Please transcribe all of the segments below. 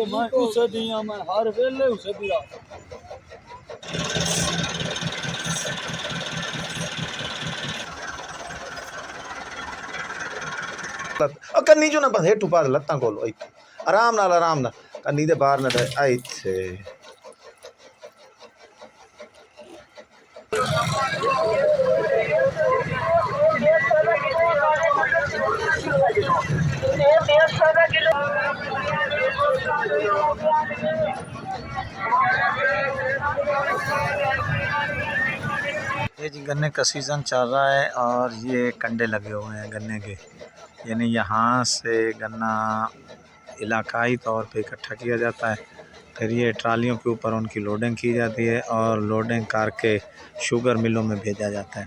मैं उसे दिया मैं हर वेले उसे दिया कन्नी चो ना बस हेठू पा लत्तां खोलो आराम नाल कन्नी दे बाहर ना इत्थे ये जी गन्ने का सीज़न चल रहा है और ये कंडे लगे हुए हैं गन्ने के, यानी यहाँ से गन्ना इलाकाई तौर पे इकट्ठा किया जाता है, फिर ये ट्रालियों के ऊपर उनकी लोडिंग की जाती है और लोडिंग करके शुगर मिलों में भेजा जाता है।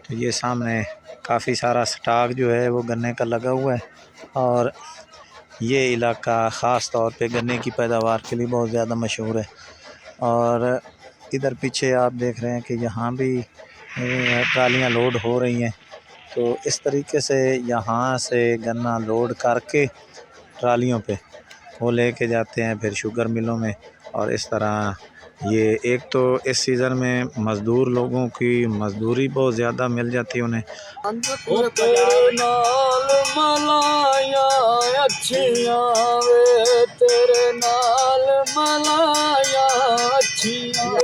तो ये सामने काफ़ी सारा स्टॉक जो है वो गन्ने का लगा हुआ है और ये इलाका ख़ास तौर पे गन्ने की पैदावार के लिए बहुत ज़्यादा मशहूर है। और इधर पीछे आप देख रहे हैं कि यहाँ भी ट्रालियाँ लोड हो रही हैं। तो इस तरीके से यहाँ से गन्ना लोड करके ट्रालियों पे वो लेके जाते हैं फिर शुगर मिलों में। और इस तरह ये एक तो इस सीज़न में मज़दूर लोगों की मज़दूरी बहुत ज़्यादा मिल जाती है उन्हें। तेरे नाल मलाया अच्छियां वे तेरे नाल मलाया अच्छियां।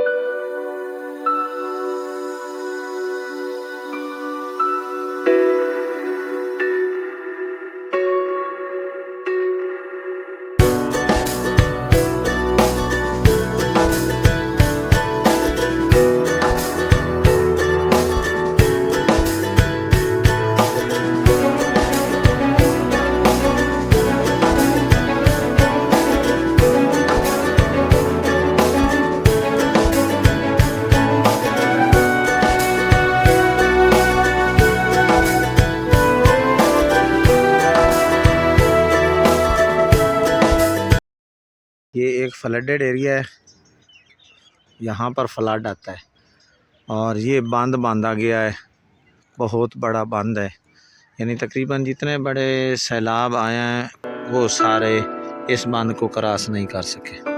ये एक फ्लडेड एरिया है, यहाँ पर फ्लड आता है और ये बांध बांधा गया है, बहुत बड़ा बांध है, यानी तकरीबन जितने बड़े सैलाब आए हैं वो सारे इस बांध को क्रॉस नहीं कर सके।